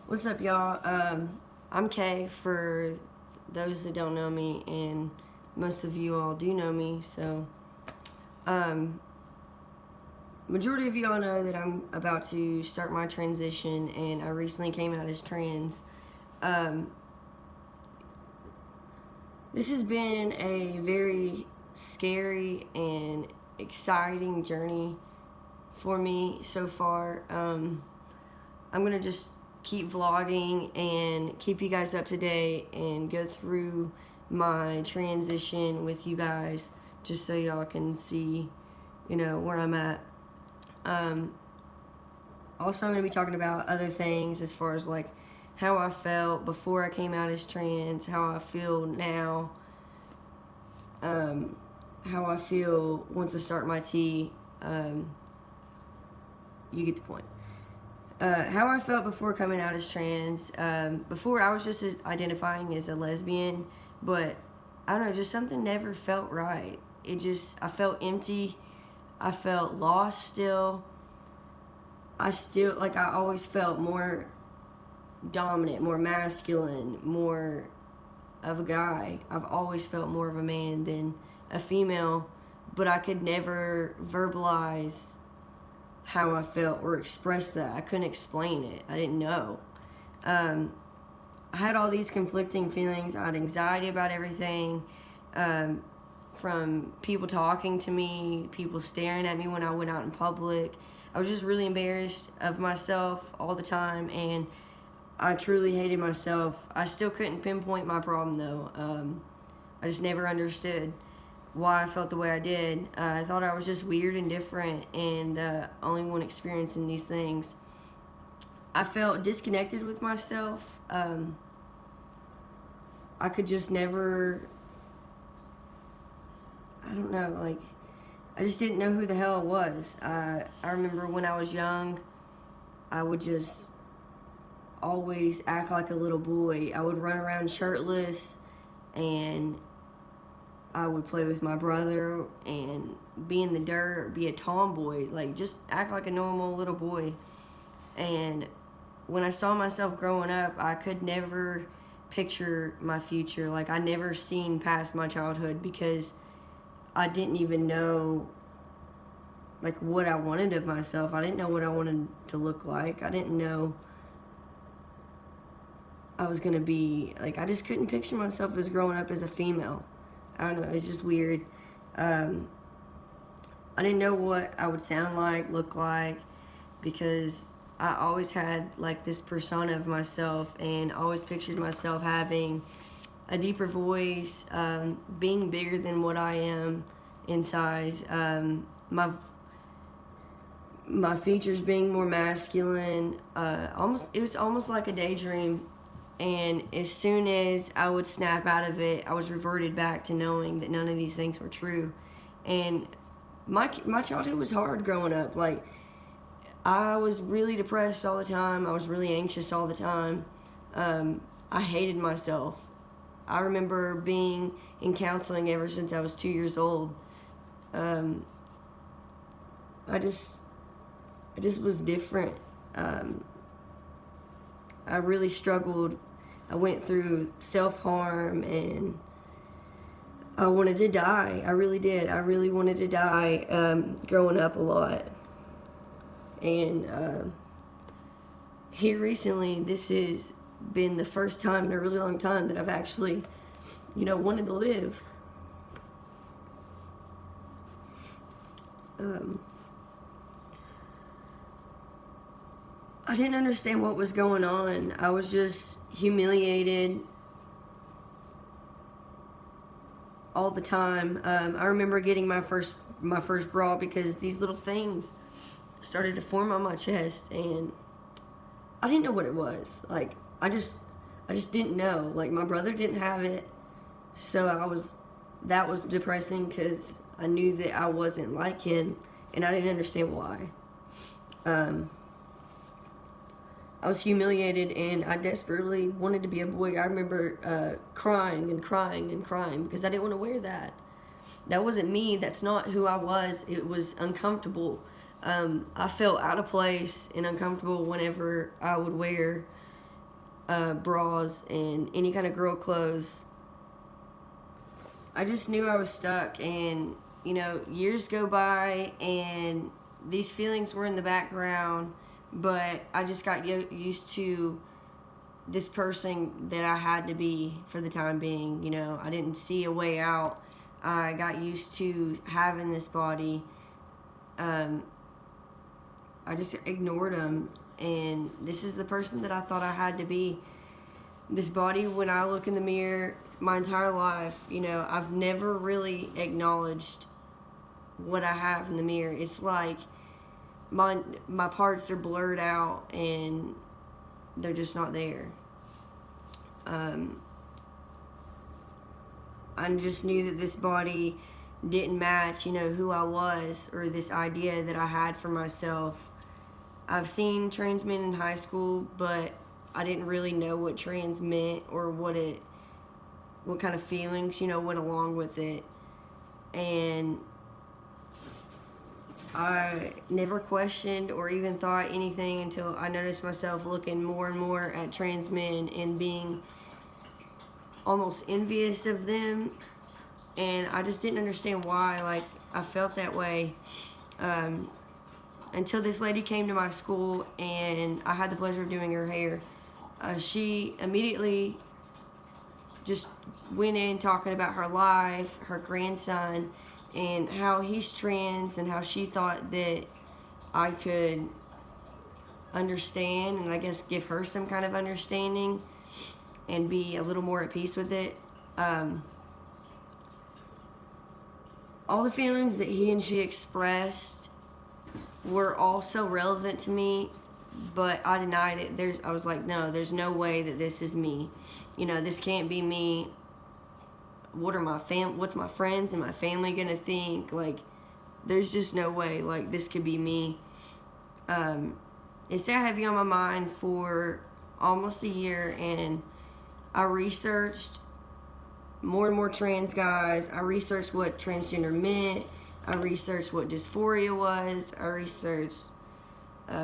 What's up, y'all? I'm Kay, for those that don't know me, and most of you all do know me. So, majority of y'all know that I'm about to start my transition, and I recently came out as trans. This has been a very scary and exciting journey for me so far. I'm gonna just keep vlogging and keep you guys up to date and go through my transition with you guys, just so y'all can see, where I'm at. Also, I'm going to be talking about other things as far as like how I felt before I came out as trans, how I feel now, how I feel once I start my T. You get the point. How I felt before coming out as trans. Before, I was just identifying as a lesbian, but I don't know, just something never felt right. I felt empty. I felt lost still. I always felt more dominant, more masculine, more of a guy. I've always felt more of a man than a female, but I could never verbalize how I felt or express that. I couldn't explain it. I didn't know. I had all these conflicting feelings. I had anxiety about everything, from people talking to me, people staring at me when I went out in public. I was just really embarrassed of myself all the time, and I truly hated myself. I still couldn't pinpoint my problem, though. I just never understood why I felt the way I did. I thought I was just weird and different, and the only one experiencing these things. I felt disconnected with myself. I could just never, I don't know, I just didn't know who the hell I was. I remember when I was young, I would just always act like a little boy. I would run around shirtless, and I would play with my brother and be in the dirt, be a tomboy, just act like a normal little boy. And when I saw myself growing up, I could never picture my future. I never seen past my childhood, because I didn't even know what I wanted of myself. I didn't know what I wanted to look like. I didn't know I was gonna be I just couldn't picture myself as growing up as a female. I don't know, it's just weird. I didn't know what I would sound like, look like, because I always had this persona of myself, and always pictured myself having a deeper voice, being bigger than what I am in size, my features being more masculine. It was almost like a daydream. And as soon as I would snap out of it, I was reverted back to knowing that none of these things were true. And my childhood was hard growing up. I was really depressed all the time. I was really anxious all the time. I hated myself. I remember being in counseling ever since I was 2 years old. I just was different. I really struggled. I went through self-harm, and I wanted to die. I really did. I really wanted to die, growing up a lot. And here recently, this has been the first time in a really long time that I've actually, wanted to live. I didn't understand what was going on. I was just humiliated all the time. I remember getting my first bra, because these little things started to form on my chest, and I didn't know what it was. I just didn't know. My brother didn't have it, so that was depressing, because I knew that I wasn't like him, and I didn't understand why. I was humiliated, and I desperately wanted to be a boy. I remember crying and crying and crying, because I didn't want to wear that. That wasn't me. That's not who I was. It was uncomfortable. I felt out of place and uncomfortable whenever I would wear bras and any kind of girl clothes. I just knew I was stuck, and years go by and these feelings were in the background, but I just got used to this person that I had to be for the time being. I didn't see a way out. I got used to having this body. I just ignored him, and this is the person that I thought I had to be. This body, when I look in the mirror, my entire life, I've never really acknowledged what I have in the mirror. It's like my parts are blurred out and they're just not there. I just knew that this body didn't match, who I was, or this idea that I had for myself. I've seen trans men in high school, but I didn't really know what trans meant or what kind of feelings, went along with it. And I never questioned or even thought anything until I noticed myself looking more and more at trans men and being almost envious of them. And I just didn't understand why, I felt that way. Until this lady came to my school and I had the pleasure of doing her hair. She immediately just went in talking about her life, her grandson, and how he's trans, and how she thought that I could understand and I guess give her some kind of understanding and be a little more at peace with it. All the feelings that he and she expressed were all so relevant to me, but I denied it. I was like, no, there's no way that this is me. This can't be me. What's my friends and my family gonna think? There's just no way, this could be me. It sat heavy on my mind for almost a year, and I researched more and more trans guys. I researched what transgender meant. I researched what dysphoria was. I researched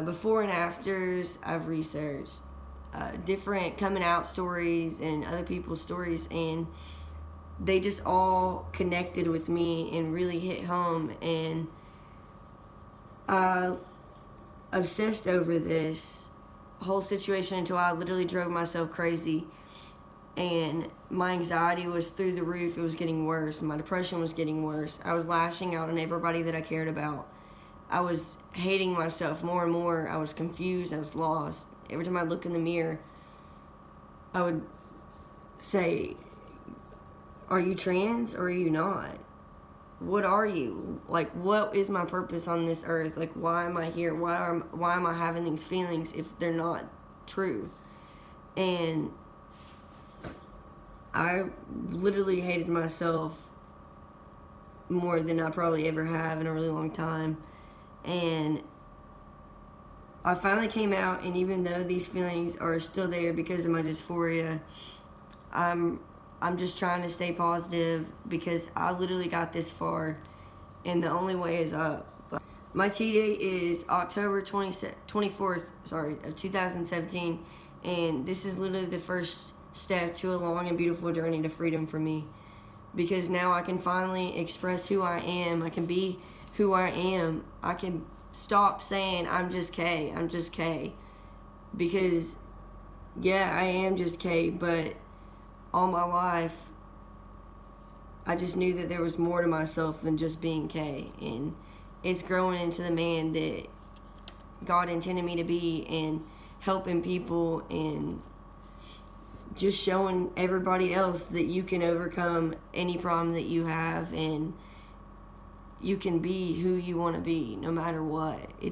before and afters. I've researched different coming out stories and other people's stories, and they just all connected with me and really hit home. And I obsessed over this whole situation until I literally drove myself crazy. And my anxiety was through the roof. It was getting worse. My depression was getting worse. I was lashing out on everybody that I cared about. I was hating myself more and more. I was confused. I was lost. Every time I look in the mirror, I would say, are you trans or are you not? What are you? What is my purpose on this earth? Why am I here? Why am I having these feelings if they're not true? And I literally hated myself more than I probably ever have in a really long time. And I finally came out, and even though these feelings are still there because of my dysphoria, I'm just trying to stay positive because I literally got this far, and the only way is up. My T date is October 24th, of 2017, and this is literally the first step to a long and beautiful journey to freedom for me, because now I can finally express who I am. I can be who I am. I can stop saying I'm just K. I'm just K, because yeah, I am just K, but all my life I just knew that there was more to myself than just being K, and it's growing into the man that God intended me to be, and helping people and just showing everybody else that you can overcome any problem that you have, and you can be who you want to be no matter what.